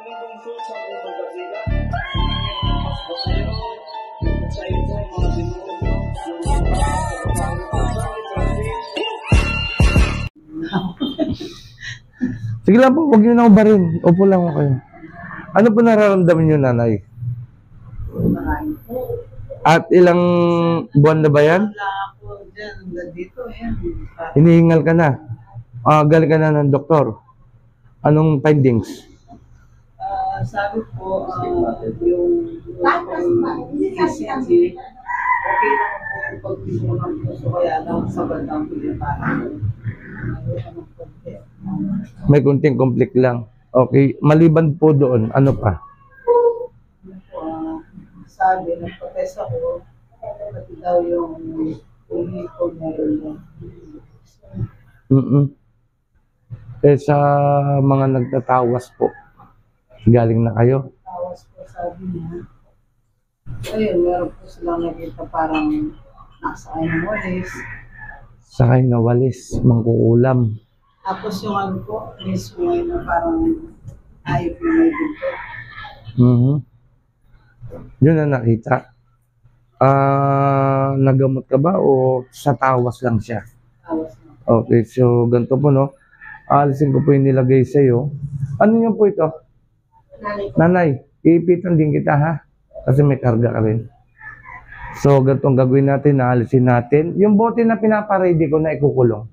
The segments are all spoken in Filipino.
Sige lang po, huwag niyo na ubarin. Upo lang ako kayo. Ano po nararamdaman niyo, nanay? At ilang buwan na ba yan? Hinihingal ka na? Galing ka na ng doktor? Anong findings? Sabi po, yung ECG, okay lang po yung pag-ibo ng puso, kaya lang sa bandang piliparan. May kunting conflict lang. Okay. Maliban po doon, ano pa? Sabi, nagpatest ako, pati daw yung uli ko meron Mm. Sa mga nagtatawas po, galing na kayo? tawas po, sabi niya. Ayun, meron po silang nakita parang nakasakay ng walis. Sakay na walis, mangkukulam. Tapos yung ano po, mismo ngayon na parang ayop na may dito. Yun na nakita. Nagamot ka ba o sa tawas lang siya? Tawas na. Okay, so ganito po, no? Alisin ko po yung nilagay sa'yo. Ano yun po ito? Nanay, iipitan din kita, ha? Kasi may karga ka rin. So, ganito ang gagawin natin, naalisin natin. Yung bote na pinapaready ko na ikukulong.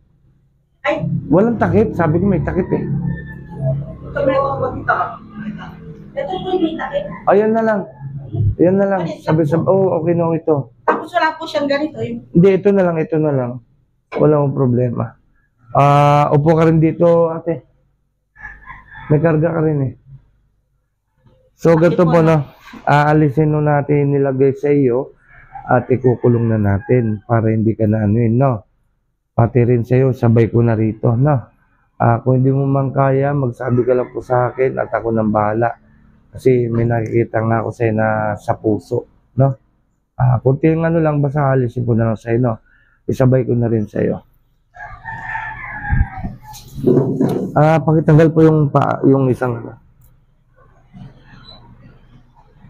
Ay! Walang takip. Sabi ko may takip eh. Ito may makita ka. Ito po yung takip. Ayan na lang. Ayan na lang. Sabi, oh, okay na ito. Tapos wala po siyang ganito. Hindi, ito na lang, ito na lang. Wala mong problema. Upo ka rin dito, ate. May karga ka rin eh. So, ganito po, no? Aalisin nun natin nilagay sa iyo at ikukulong na natin para hindi ka na anuin, no? Pati rin sa iyo, sabay ko na rito, no? Kung hindi mo man kaya, magsabi ka lang po sa akin at ako nang bahala. Kasi may nakikita nga ako sa'yo na sa puso, no? Kunting ano lang, basta alisin ko na lang sa'yo, no? Isabay ko na rin sa'yo. Pakitanggal po yung isang ano.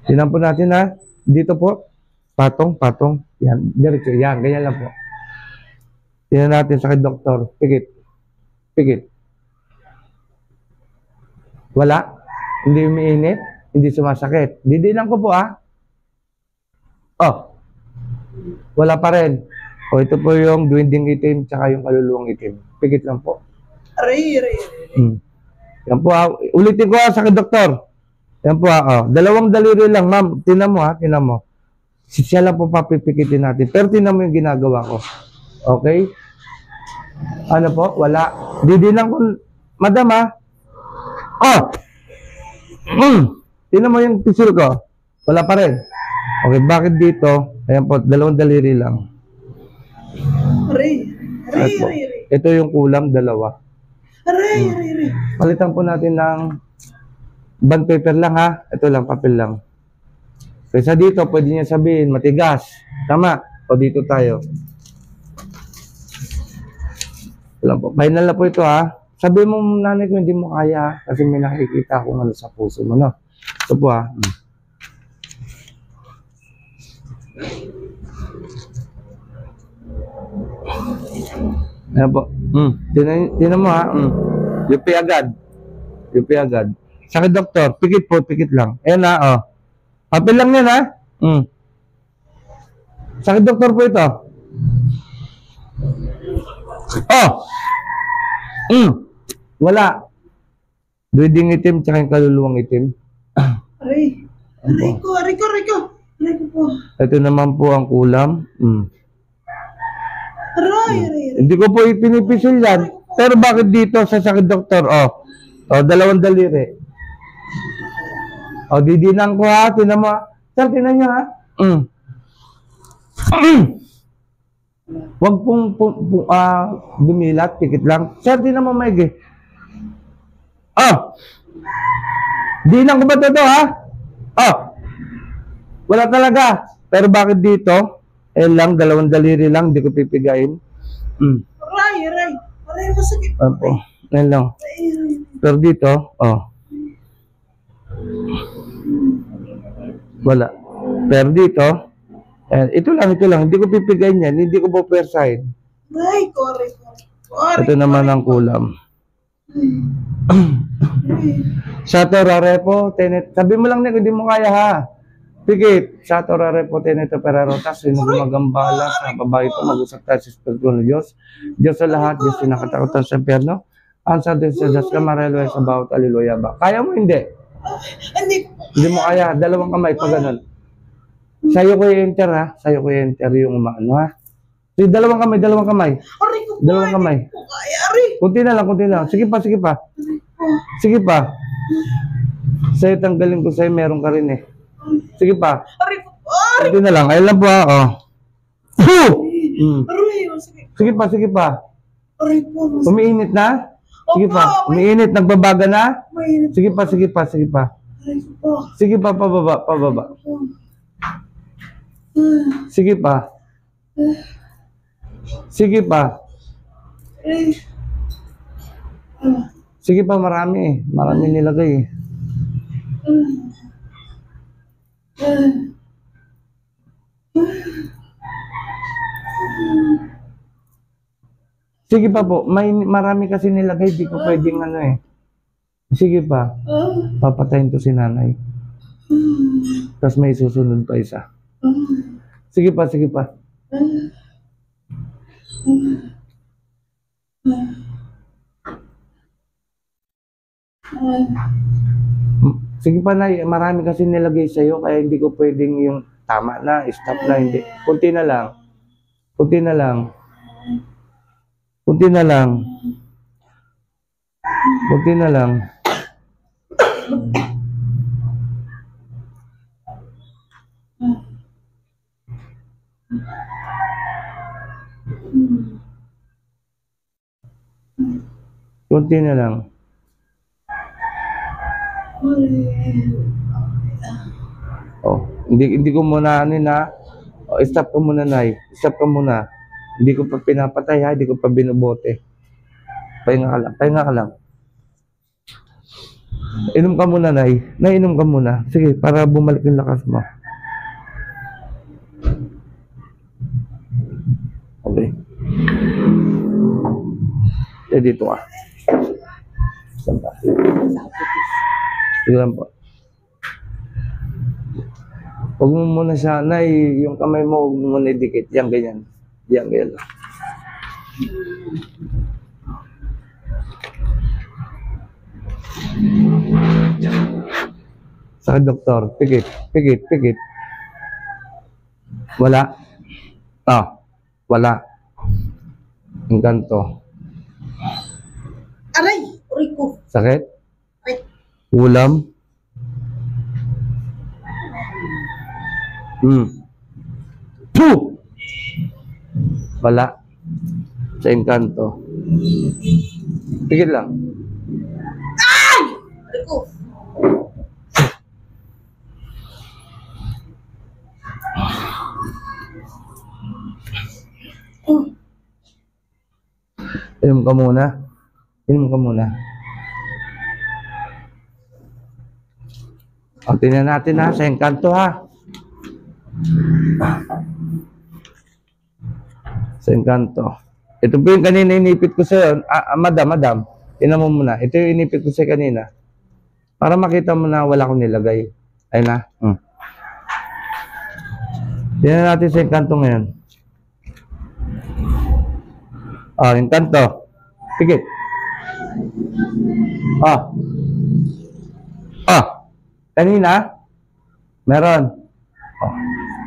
Tinan po natin, ha? Dito po. Patong. Yan. Diretso. Yan. Ganyan lang po. Tinan natin sa doktor. Pikit. Wala. Hindi umiinit. Hindi sumasakit. Didinan ko po, ha? Oh. Wala pa rin. O, ito po yung duwinding itim tsaka yung kaluluwang itim. Pikit lang po. Aray. Yan po, ha? Ulitin ko, ha, sa doktor. Yan po, ha? Oh. 2 daliri lang, ma'am. Tinan mo, ha? Tinan mo. Siya lang po papipikitin natin. Pero tinan mo yung ginagawa ko. Okay? Ano po? Wala. Didinan ko, madam, ha? Oh! Tinan mo yung pisil ko. Wala pa rin. Okay, bakit dito? Ayan po, 2 daliri lang. Aray. Ito yung kulam, 2. Aray. Palitan po natin ng bond paper lang, ha? Ito lang, papel lang. Kaysa dito, pwede niya sabihin, matigas. Tama. O dito tayo. Lang po. Final na po ito, ha? Sabi mo, nanay ko, hindi mo kaya, kasi may nakikita akong ano sa puso mo, no? Ito po, ha? Ayan po. Tinan mo, ha? UP agad. Sakit, doktor. Pikit lang. Ayan, ha? Oh. Papel lang yan, ha? Sakit, doktor po ito. Oh! Wala. Duwinding itim tsaka yung kaluluwang itim. Aray ko po. Ito naman po ang kulam. Aray. Hindi ko po ipinipisil yan. Pero bakit dito sa sakit, doktor? Oh, 2 daliri. Didinan ko, ha? Tinan mo, ha? Sir, tinan nyo, ha? Huwag pong dumilat, pikit lang. Sir, tinan mo, maigi. Dinan ko ba ito, ha? Wala talaga. Pero bakit dito? Lang, 2 daliri lang, di ko pipigayin. Aray, masakit. Ayan lang. Pero dito, Wala. Pero dito, ito lang, hindi ko pipigayin yan, hindi ko po persahin. Ay, correct. Ito naman ang kulam. Sato Rarepo, Tenet. Sabi mo lang na, hindi mo kaya ha. Pikit, Sato Rarepo, Teneto Perarotas, sino gumagambala sa babae ito, mag-usap tayo sa Espiritu ng Diyos. Diyos sa lahat, Diyos sinakatakutan sa impyerno. Ang sa Diyos sa Diyos, kamarelo sa bawat aliluya ba? Kaya mo hindi? Hindi mo kaya, dalawang kamay pa ganun. Sa'yo ko i-enter ha, sa'yo ko i-enter yung umaano ha. Sige, dalawang kamay. Dalawang kamay. Kunti na lang. Sige pa. Sige pa. Sa'yo tanggalin ko sa'yo, meron ka rin eh. Sige pa. Kunti na lang. Ayun lang po ha. Oh. Sige pa. Umiinit na? Sige pa. Umiinit. Nagbabaga na? Sige pa. Sige pa, pababa. Sige pa. Sige pa, marami eh. Marami nilagay eh. Sige pa po, marami kasi nilagay, di ko pwedeng ano eh. Sige pa, papatayin to si nanay. Tapos may susunod pa isa. Sige pa. Sige pa na, marami kasi nilagay sa'yo, kaya hindi ko pwedeng yung tama na, stop na, hindi. Kunti na lang. Kunti na lang. Oh, hindi ko muna ano na. Oh, stop ka muna, Nay. Stop ka muna. Hindi ko pa pinapatay ha, hindi ko pa binubote. Pahinga ka lang. Inom ka muna, Nay. Inom ka muna. Sige, para bumalik yung lakas mo. Okay. Dito ka. Saan ba? Sige lang po. Huwag mo muna siya, Nay, yung kamay mo, huwag mo muna idikit. Yan, ganyan. Yan, ganyan lang. Sa doktor, pikit. Wala. Wala. Ang ganto. Aray! Aray ko. Sakit? Aray. Ulam? Puh! Wala. Sa engkanto. Pikit lang. Ay! Aray ko. Inom ka muna. O, tingnan natin ha, sa engkanto ha. Sa engkanto. Ito po yung kanina inipit ko sa'yo. Madam. Tingnan mo muna. Ito yung inipit ko sa'yo kanina. Para makita mo na wala akong nilagay. Ayun na. Tingnan natin sa engkanto ngayon. Engkanto. Pikit. Kanina? Meron.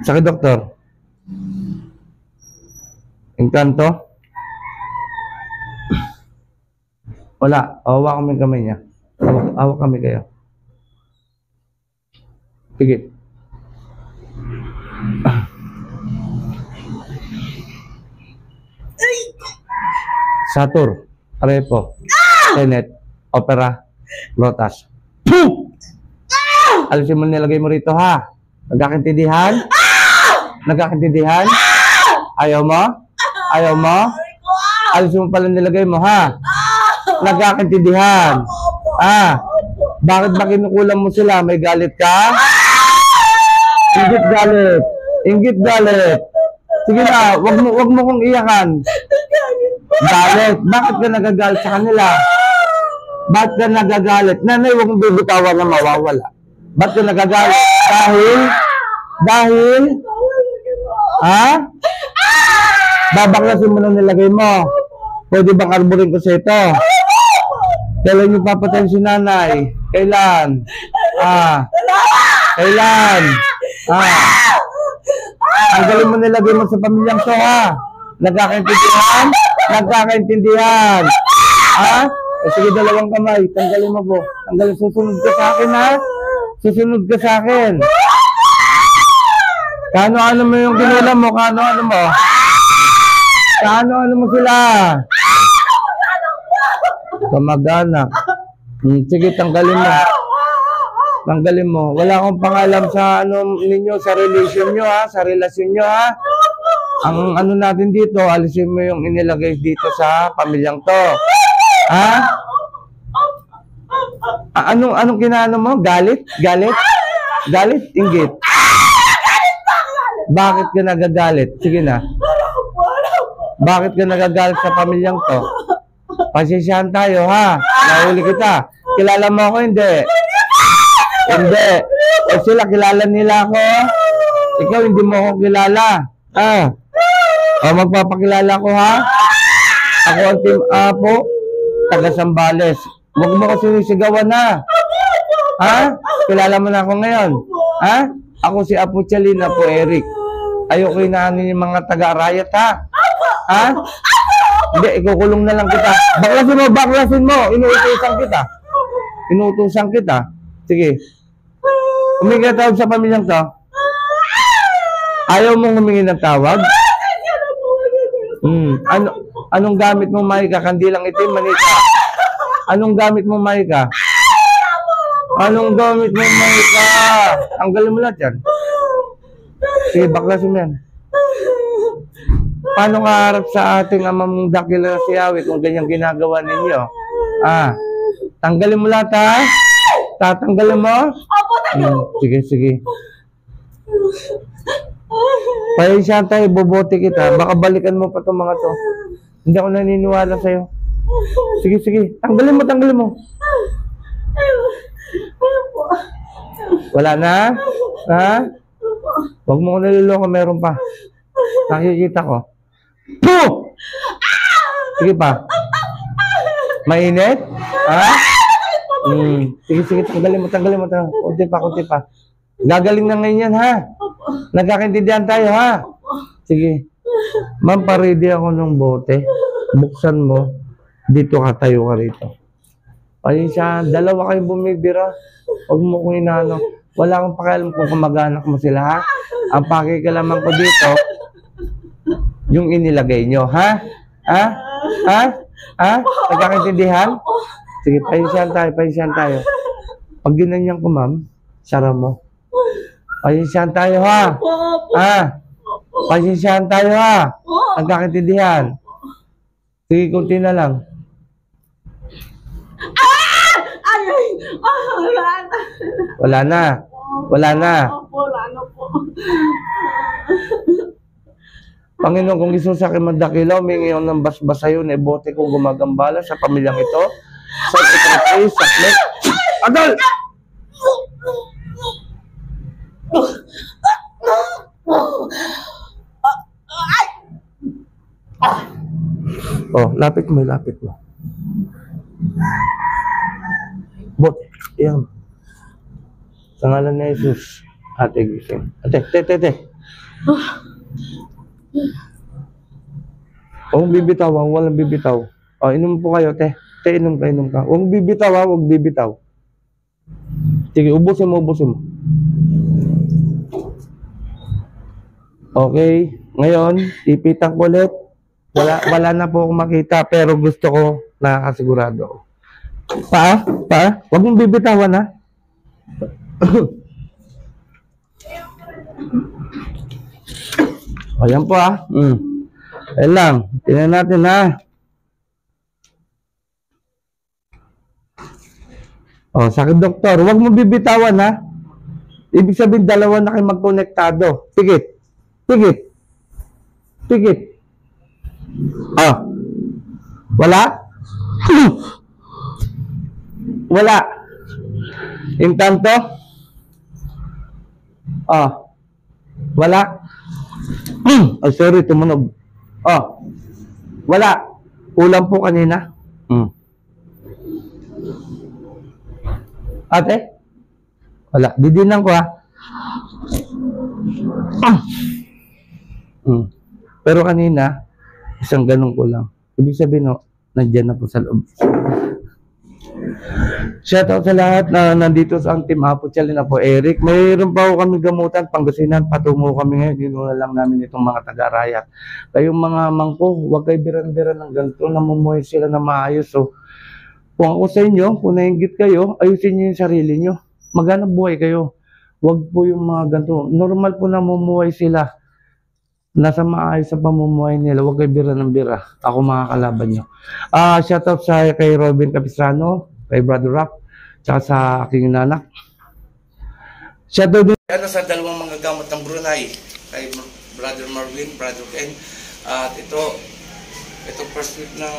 Sakit, doktor. Engkanto? Wala. Hawak kami kamay niya. Hawak kami kayo. Pikit. Satur, Arepo, Tenet, Opera, Rotas. Alisin mo nilagay mo rito ha. Nagkakintindihan? Ayaw mo? Alisin mo pala nilagay mo ha. Nagkakintindihan? Bakit ba kinukulam mo sila? May galit ka? Inggit galit. Inggit galit. Sige na, wag mo kong iyakan. Galit. Bakit ka nagagalit sa kanila? Bakit ka nagagalit? Nanay, wag mong bibitawan na mawawala. Bakit ka nagagalit? Dahil? Ha? Babaklasin mo na nilagay mo. Pwede bang arborin ko sa ito? Kailan yung papatayin si nanay? Kailan? Kailan? Ang galing mo nilagay mo sa pamilyang to, ha? Nagkakaintindihan? Nagkakaintindihan. Sige, dalawang kamay. Tanggalin mo po. Tanggalin. Susunod ka sa akin, ha? Susunod ka sa akin. Kano-ano mo yung ginulam mo? Kano-ano mo? Kano-ano mo sila? Kamag-anak. Sige, tanggalin mo. Tanggalin mo. Wala akong pangalam sa ninyo, sa relasyon nyo, ha? Sa relasyon nyo, ha? Ang ano natin dito, alisin mo yung inilagay dito sa pamilyang to. Ha? Anong kinaano mo? Galit? Galit? Galit? Inggit? Bakit ka nagagalit? Sige na. Bakit ka nagagalit sa pamilyang to? Pasensyahan tayo, ha? Nahuli kita. Kilala mo ako, hindi? Hindi. Sila, kilala nila ako. Ikaw, hindi mo ako kilala. Magpapakilala ko, ha? Ako ang Team Apo, taga Sambales. Huwag mo ko sinisigawan, ha? Ha? Kilala mo na ako ngayon. Ha? Ako si Apo Chalina po, Eric. Ayoko inaanin yung mga taga-riot, ha? Ha? Hindi, ikukulong na lang kita. Baklasin mo. Inuutusan kita. Inuutusan kita. Sige. Humingi ka tawag sa pamilyang to. Ayaw mong humingi ng tawag? Anong gamit mo, Maika? Kandilang itim, manika. Anong gamit mo, Maika? Anong gamit mo, Maika? Tanggalin mo lahat yan. Sige, baklasin mo yan. Paano nga harap sa ating amang dakila na si Yahweh kung ganyang ginagawa ninyo? Tanggalin mo lahat, ha? Tatanggalin mo? Sige. Pahinsyahan tayo, bobote kita. Baka balikan mo pa itong mga to. Hindi ako naniniwala sa'yo. Sige. Tanggalin mo. Wala na? Ha? Huwag mo ko naliloko, meron pa. Nakikita ko. Puh! Sige pa. Mainit? Ha? Sige. Tanggalin mo. Kunti pa. Gagaling na ngayon yan, ha? Nagkakaintindihan tayo, ha? Sige. Ma'am, pa-ready ako ng bote. Buksan mo. Dito ka, tayo ka rito. Ayun siya, dalawa kayong bumibira. Huwag mo kong inaano. Wala akong pakialam kung kamag-anak mo sila, ha? Ang pakikalaman ko dito, yung inilagay nyo, ha? Ha? Nagkakaintindihan? Sige, pahinsyahan tayo. Pag ginanyan ko, ma'am, sara mo. Pahinsyahan tayo, ha? Pahinsyahan tayo, ha? Nagkakaintindihan. Sige, kunti na lang. Wala na. Wala na po. Panginoon, kung gusto sa akin magdakilaw, may ngayon ng basbas sa'yo, bote kong gumagambala sa pamilyang ito. Sa ikatapay, saklit. Adol! Lapit mo. Bote, iyan. Sa ngalan ni Jesus, ate gising. Ate. Huwag bibitaw, walang bibitaw. Inom po kayo, te. Inom ka. Huwag bibitaw, huwag bibitaw. Sige, ubusin mo. Okay, ngayon, ipitan ko ulit. Wala na po akong makita, pero gusto ko, nakakasigurado. Pa? Huwag mong bibitawan, ha? Ayan po, ha? Ayan lang. Tingnan natin, ha? Oh, sakit doktor. Huwag mo bibitawan ha. Ibig sabihin dalawa na kayo magkonektado. Pikit. Pikit. Pikit. Ah. Wala? Wala. Intanto? Ah. Wala. Oh, sorry, tumunog. Oh. Wala. Ulam po kanina. Ate? Wala. Didinan ko ha. Pero kanina, isang ganun ko lang. Ibig sabihin, no, nandyan na po sa loob. Shoutout sa lahat na nandito sa ang Team Apo Challenge na po, Eric. Mayroon pa po kami gamutan, Pangasinan, patungo kami ngayon. Yun lang namin itong mga taga-rayat. Kayong mga mangko, huwag kayo biran-biran ng ganito, namumuhay sila na maayos. So, kung ako sa inyo, kung nainggit kayo, ayusin nyo yung sarili nyo. Maghanap buhay kayo. Huwag po yung mga ganito. Normal po na namumuhay sila. Nasa maayos sa pamumuhay nila. Huwag kayo bira ng bira. Ako makakalaban nyo. Shoutout sa kay Robin Capistrano, kay Brother Rock, tsaka sa aking nanak. Shoutout din sa dalawang mga gamot ng Brunei, kay Brother Marvin, Brother Ken. At ito first week ng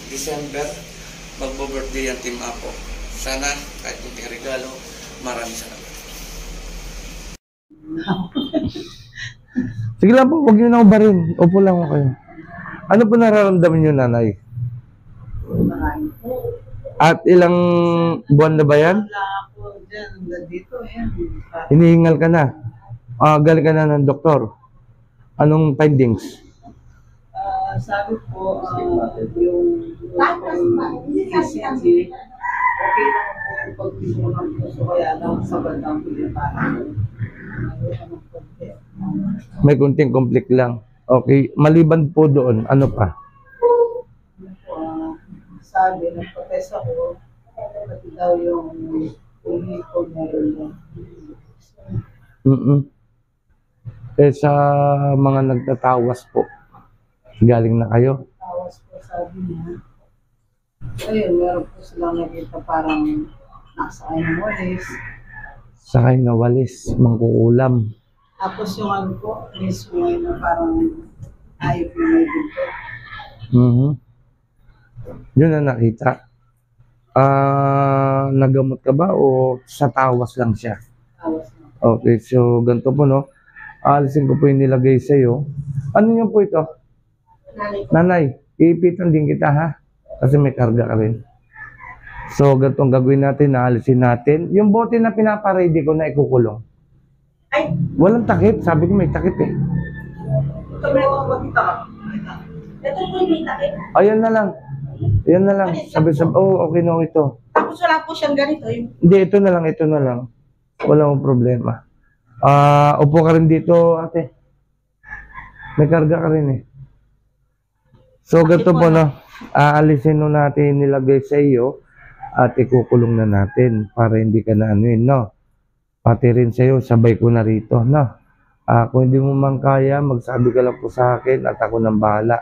December, magbo-birthday ang Team Apo. Sana, kahit kunting regalo, maraming salamat. Sige lang po, huwag nyo na ubarin. Upo lang ako kayo. Ano po nararamdaman nyo, nanay? Marami po. At ilang buwan na ba yan? Wala po dyan. Dito, yan. Hinihingal ka na. Galing ka na ng doktor. Anong findings? Sabi po, yung ECG, okay lang po yung pagtibo ng puso, kaya lang sa bandang pilipanan. May kunting conflict lang. Okay. Maliban po doon, ano pa? Sabi, nagprotest ako, pati daw yung uli ko meron yan. Sa mga nagtatawas po, galing na kayo? Tawas po, sabi niya. Ayun, meron po silang nakita parang nasa ayong walis. Sakay na walis, mangkukulam. Tapos yung ano po, mismo na parang ayop na may dito. Yun na nakita. Nagamot ka ba o sa tawas lang siya? Tawas na. Okay, so ganito po, no? Alisin ko po yung nilagay sa'yo. Ano yun po ito? Nanay, iipitan din kita ha? Kasi may karga ka rin. So, ganito ang gagawin natin, naalisin natin. Yung bote na pinapaready ko na ikukulong. Ay! Walang takip. Sabi ko may takip eh. Ito may makita ka. Ito po yung takip. Ayan na lang. Ayan na lang. Sabi, okay na ito. Tapos wala po siyang ganito. Hindi, ito na lang. Wala mong problema. Upo ka rin dito, ate. May karga ka rin eh. So, ganito po, no? Aalisin nun natin nilagay sa iyo at ikukulong na natin para hindi ka na anuin, no? Pati rin sa iyo, sabay ko na rito, no? Kung hindi mo man kaya, magsabi ka lang po sa akin at ako nang bahala.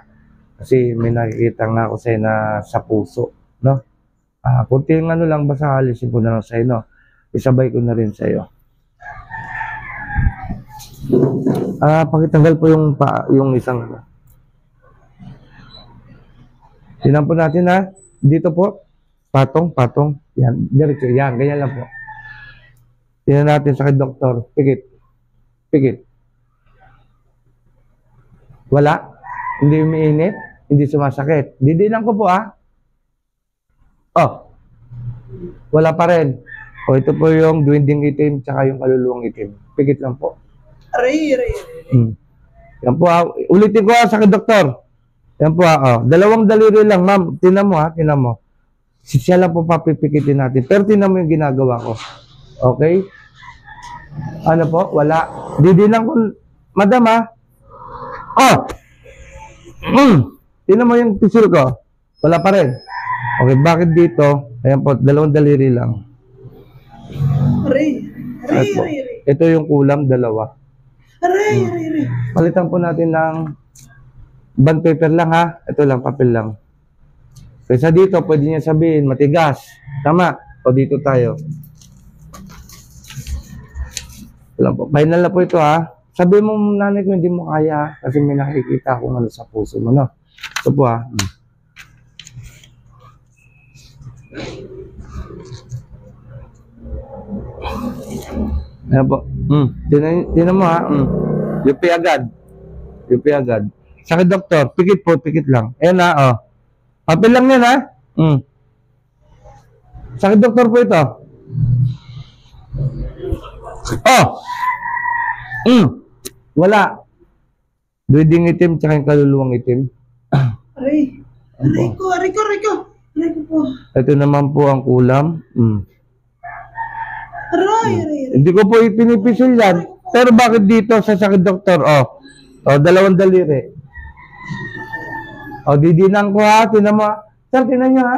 Kasi may nakikita nga ako sa'yo na sa puso, no? Kunting ano lang, basta alisin ko na lang sa'yo, no? Isabay ko na rin sa'yo. Pakitanggal po yung isang ano. Tingnan po natin ha. Dito po. Patong. Yan. Diretso. Yan. Ganyan lang po. Tingnan natin sa doktor. Pikit. Wala. Hindi umiinit. Hindi sumasakit. Didinan ko po ha. Wala pa rin. Ito po yung duwinding itim tsaka yung kaluluwang itim. Pikit lang po. Aray. Yan po ha. Ulitin ko ha sa doktor. Yan po ha. Dalawang daliri lang ma'am. Tinan mo ha. Siya lang po papipikitin natin. Pero tinan mo yung ginagawa ko. Okay? Ano po? Wala. Didinan ko. Madam ha. Tinan mo yung pisil ko. Wala pa rin. Okay, bakit dito? Ayan po, dalawang daliri lang. Aray. Ito yung kulam, dalawa. Aray. Palitan po natin ng bond paper lang ha. Ito lang, papel lang. Kaysa dito, pwede niya sabihin, matigas. Tama. O dito tayo. Wala po. Final na po ito ha. Sabi mo nanay ko hindi mo kaya ha? Kasi may nakikita akong ano sa puso mo, no? Ito po ha. Ayan po. Tinan mo ha. UP agad. UP agad. Sakit doktor. Pikit po, pikit lang. Ayan na, oh. Apil lang yan ha. Sakit doktor po ito. Oh! Wala. Breathing itim, tsaka yung kaluluwang itim. Aray. Aray ko, aray ko, aray ko. Aray ko po. Ito naman po ang kulam. Aray, aray, aray. Hindi ko po ipinipisil yan. Pero bakit dito sa sakit doktor? Dalawang daliri. Didinan ko ha. Tinan mo ha. Sir, tinan nyo ha.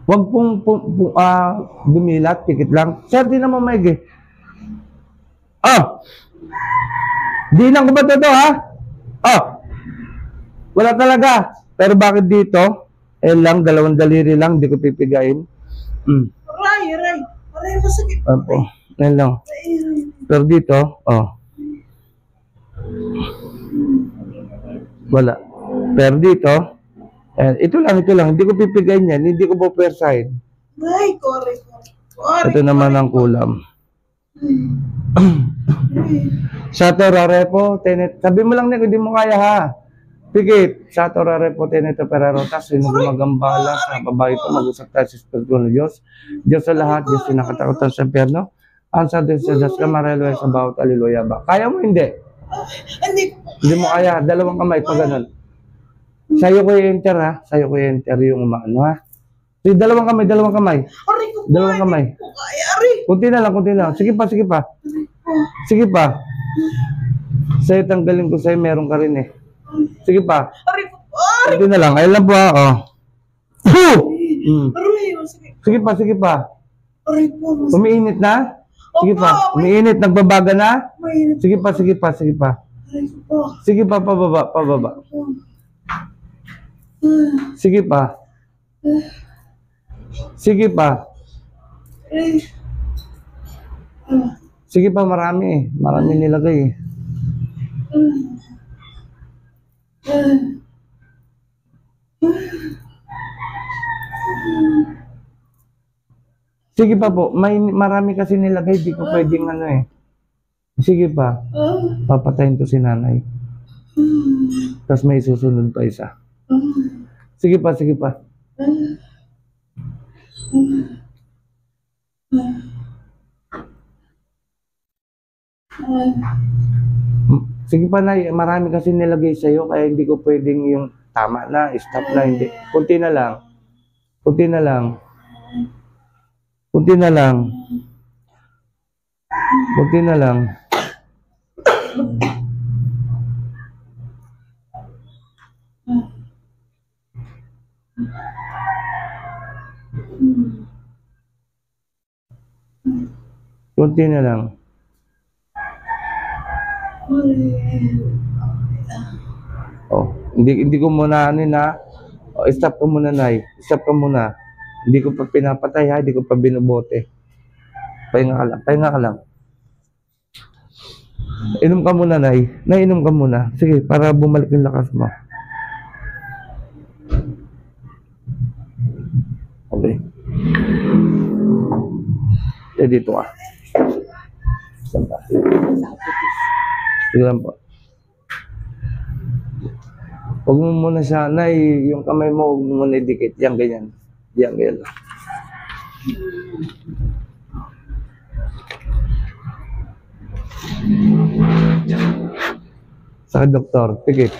Huwag pong dumilat. Pikit lang. Sir, tinan mo maigi. Dinan ko ba ito ha? Wala talaga. Pero bakit dito? Lang, dalawang daliri lang. Hindi ko pipigayin. Aray, aray. Aray, masakit. Opo. Yan lang. Aray, aray. Pero dito, wala. Pero dito, ito lang. Hindi ko pipigayin yan. Hindi ko po persahin. Aray ko, aray ko. Aray Ito naman ang kulam. Sato rarepo, tenet. Sabi mo lang na, hindi mo kaya ha. Pikit. Sato rarepo, teneto perarotas. Sino gumagambala sa babae ito. Mag-usap tayo sa Espiritu ng Diyos. Diyos sa lahat. Diyos na nakatakutan sa impyerno. Ang sa Diyos sa Diyos ka marelo sa bawat aliluya ba? Kaya mo hindi? Hindi mo kaya. Dalawang kamay pa ganun. Sa'yo ko i-enter ha. Sa'yo ko i-enter yung umaano ha. Sige, dalawang kamay. Aray ko po. Dalawang kamay. Aray. Kunti na lang. Sige pa. Sige pa. Sa'yo tanggalin ko sa'yo. Meron ka rin eh. Sige pa. Aray ko po. Aray. Kunti na lang. Ayun lang po ha. Aray, masakit. Sige pa. Aray po, masakit. Umiinit na? Sige pa. Umiinit. Nagbabaga na? Mainit. Sige pa. Aray ko po. Sige pa. Pababa. Sige pa. Aray. Sige pa, marami eh. Marami nilagay eh. Sige pa po. Marami kasi nilagay. Di ko pwedeng ano eh. Sige pa. Papatayin to si nanay. Tapos may susunod pa isa. Sige pa. Sige pa na, marami kasi nilagay sa'yo kaya hindi ko pwedeng yung tama na, stop na, hindi. Kunti na lang. Kunti na lang. Hindi ko muna stop ka muna, Nay. Stop ka muna. Hindi ko pa pinapatay ha, hindi ko pa binubote. Pahinga ka lang. Inom ka muna, Nay. Inom ka muna. Sige, para bumalik yung lakas mo. Okay. Dito ka. Saan ba? Sige lang po. Huwag mo muna siya, Nay, yung kamay mo, huwag mo muna idikit. Yan, ganyan. Yan, ganyan. Sakit, doktor. Pikit.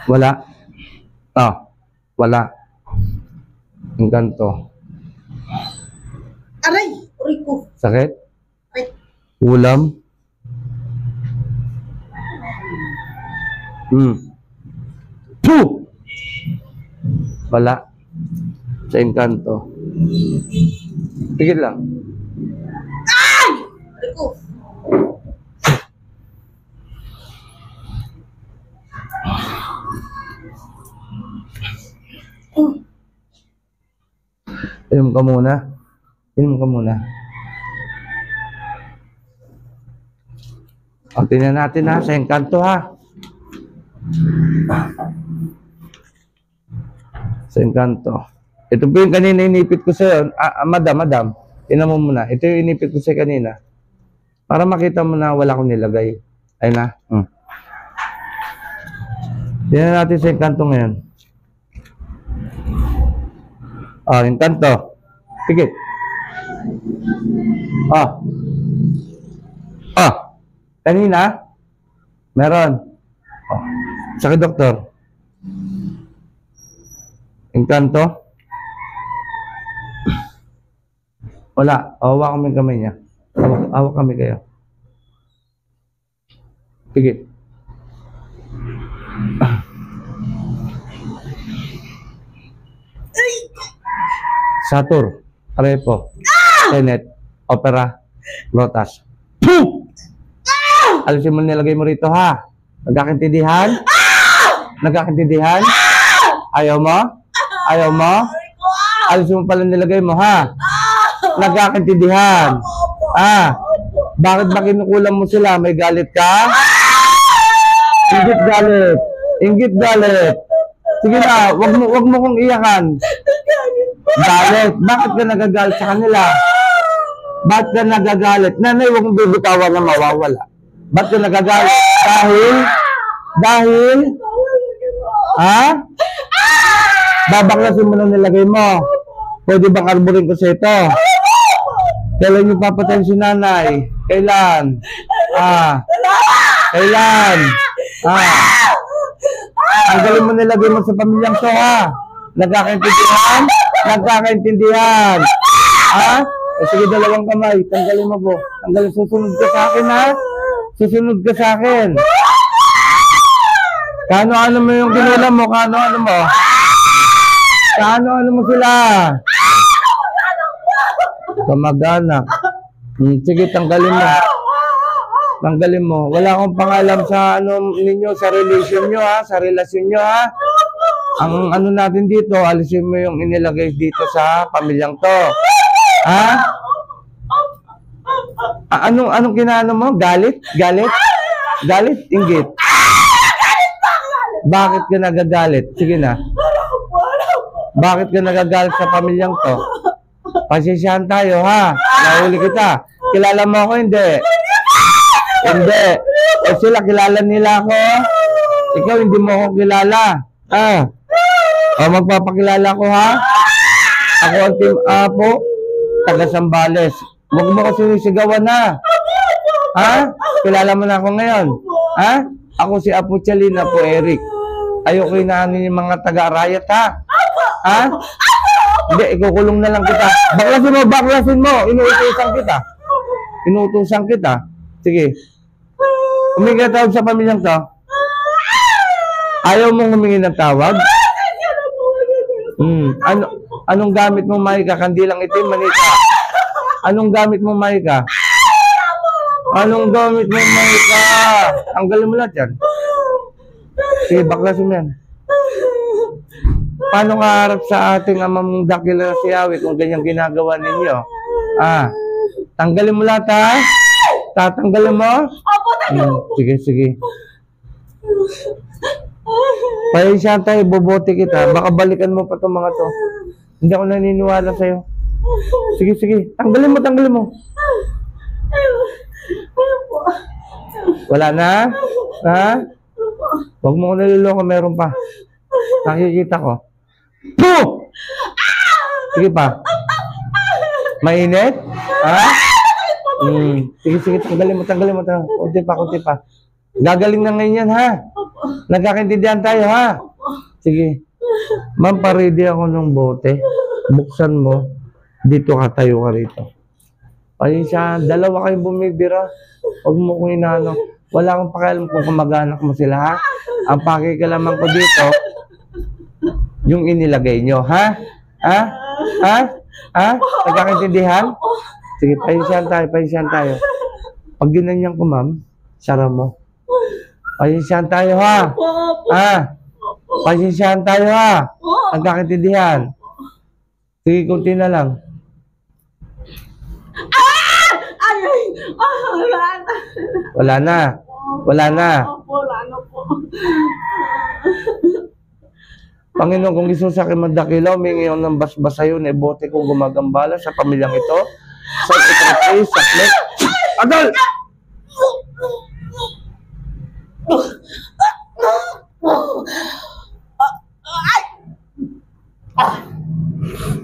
Wala. Wala. Ang ganito. Aray! Aray ko. Sakit? Aray. Ulam? Puh! Wala. Sa engkanto. Tigil lang. Ay! Aray ko. Inom ka muna. Inom ka muna. O, tingnan natin ha, sa engkanto ha. Sa engkanto. Ito po yung kanina inipit ko sa'yo. Madam. Tingnan mo muna. Ito yung inipit ko sa'yo kanina. Para makita mo na wala akong nilagay. Ayun na. Tingnan natin sa engkanto ngayon. Engkanto. Pikit. Kanina? Meron. Sakit, doktor. Engkanto? Wala. Hawak kami kamay niya. Hawak kami kayo. Pikit. Satur, Arepo, Tenet, Opera, Lotus. Alisin mo nilagay mo rito ha. Nagkakintindihan? Nagkakintindihan? Ayaw mo? Ayaw mo? Alisin mo pala nilagay mo ha. Nagkakintindihan? Bakit ba kinukulam mo sila? May galit ka? Inggit galit. Inggit galit. Sige na, wag mo kong iyakan. Galit. Bakit ka nagagalit sa kanila? Bakit ka nagagalit? Nanay, huwag mong bibitawan na mawawala. Bakit ka nagagalit? Dahil? Babaklasin mo na nilagay mo. Pwede bang arborin ko sa ito? Kailan yung papatayin si nanay? Kailan? Kailan? Ang galing mo nilagay mo sa pamilyang to ha. Nagkakaintindihan? Nagkakaintindihan. Sige, dalawang kamay. Tanggalin mo po. Tanggalin. Susunod ka sa akin ha. Susunod ka sa akin. Kano-ano mo yung ginulam mo? Kano-ano mo? Kano-ano mo sila? Kamag-anak. Sige, tanggalin mo. Tanggalin mo. Wala akong pangalam sa ninyo, sa relation nyo ha. Sa relasyon nyo ha. Ang ano natin dito, alisin mo yung inilagay dito sa pamilyang to. Anong kinaano mo? Galit? Galit? Galit? Inggit? Bakit ka nagagalit? Sige na. Bakit ka nagagalit sa pamilyang to? Pasensyahan tayo ha. Nahuli kita. Kilala mo ako? Hindi. Hindi. Sila kilala nila ako. Ikaw hindi mo ako kilala. Magpapakilala ko ha. Ako ang Team Apo, taga Sambales. Huwag mo ko sinisigawan ha. Kilala mo na ako ngayon. Ako si Apo Chalina po, Eric. Ayoko inaanin yung mga taga-riot ha. Hindi, ikukulong na lang kita. Baklasin mo. Inuutusan kita. Sige. Humingi ka tawag sa pamilyang to. Ayaw mong humingi ng tawag? Anong gamit mo, Maika? Kandilang itim, manika. Anong gamit mo, Maika? Anong gamit mo, Maika? Tanggalin mo lahat yan. Sige, baklasin mo yan. Paano ka harap sa ating amang dakila na si Yahweh kung ganyang ginagawa ninyo? Tanggalin mo lahat ha? Tatanggalin mo? Sige. Pahinsyahan tayo, bobote kita. Baka balikan mo pa itong mga to. Hindi ako naniniwala sa'yo. Sige. Tanggalin mo. Wala na? Huwag mo ko naliloko, meron pa. Nakikita ko. Puh! Sige pa. Mainit? Sige. Tanggalin mo. Kunti pa. Gagaling na ngayon yan, ha? Nagkakaintindihan tayo, ha? Sige. Ma'am, pa-ready ako ng bote. Buksan mo. Dito ka, tayo ka rito. Pasensya, dalawa kayong bumibira. Huwag mo kong inaano. Wala akong pakialam kung kamag-anak mo sila, ha? Ang pakikalaman ko dito, yung inilagay nyo, ha? Nagkakaintindihan? Sige, pasensyahan tayo. Pag ginanyan ko, ma'am, sara mo. Pasensyahan tayo, ha? Pasensyahan tayo, ha? Nagkakaintindihan. Sige, konti na lang. Wala na. Wala na. Wala na. Opo, wala na po. Panginoon, kung gusto sa akin magdakilaw, may ngayon ng basbas sa'yo, nebote kong gumagambala sa pamilyang ito. Sa secretary, sa plek. Adol!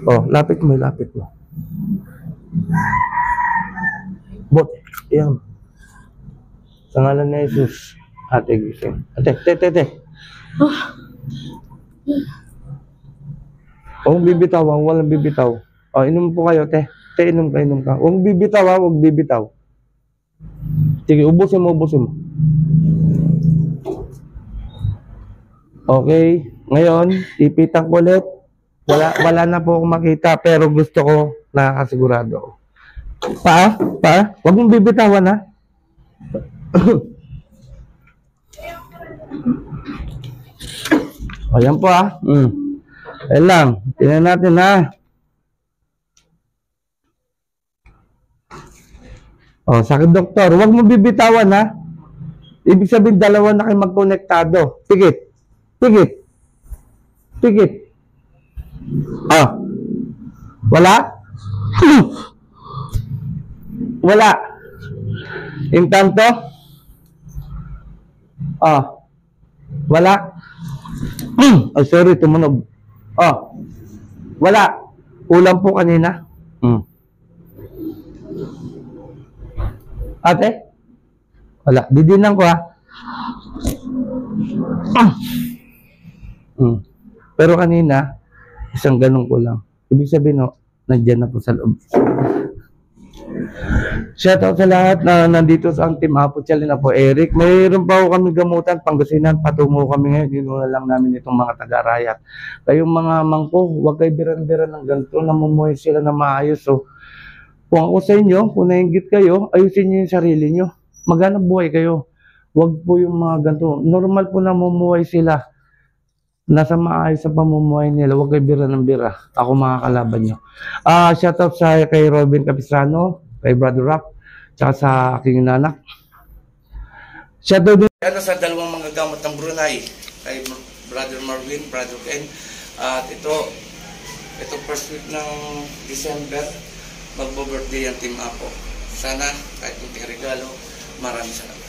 Oh, lapit mo, lapit mo. Bote, yan. Sa ngalan ni Jesus, ate gising. Ate, te. Huwag bibitaw, walang bibitaw. Oh, inom po kayo, te. Te, inom ka. Huwag bibitaw, huwag bibitaw. Sige, ubusin mo. Okay, ngayon, ipitan ko ulit. Wala na po akong makita, pero gusto ko, nakakasigurado ako. Pa? Huwag mong bibitawan, ha? Ayan po, ha? Ayan lang. Tingnan natin, ha? O, sakit doktor. Huwag mong bibitawan, ha? Ibig sabihin, dalawa na kayo magkonektado. Pikit. Ah. Wala? Wala. Intanto? Ah. Wala. Ay, sorry, tumunog. Ah. Wala. Ulam po kanina. Ate? Wala. Didinan ko, ha? Pero kanina, isang ganun ko lang. Ibig sabihin, no, nandiyan na po sa loob. Shoutout sa lahat na nandito sa ang Team Apo Chalina po, Eric. Mayroon pa po kami gamutan, Pangasinan, patungo kami ngayon. Ginuha lang namin itong mga taga-rayat. Kayong mga mangko, huwag kayo biran-biran ng ganito, namumuhay sila na maayos. So, kung ako sa inyo, kung nainggit kayo, ayusin nyo yung sarili nyo. Maghanap buhay kayo. Huwag po yung mga ganito. Normal po na namumuhay sila. Nasa maayos sa pamumuhay nila. Huwag kayo bira ng bira. Ako makakalaban nyo. Shoutout sa kay Robin Capistrano, kay Brother Rock, tsaka sa aking nanak. Shoutout din sa dalawang mga gamot ng Brunei, kay Brother Marvin, Brother Ken. At ito first week ng December, magbo-birthday ang Team Apo. Sana kahit hindi regalo, maraming salamat.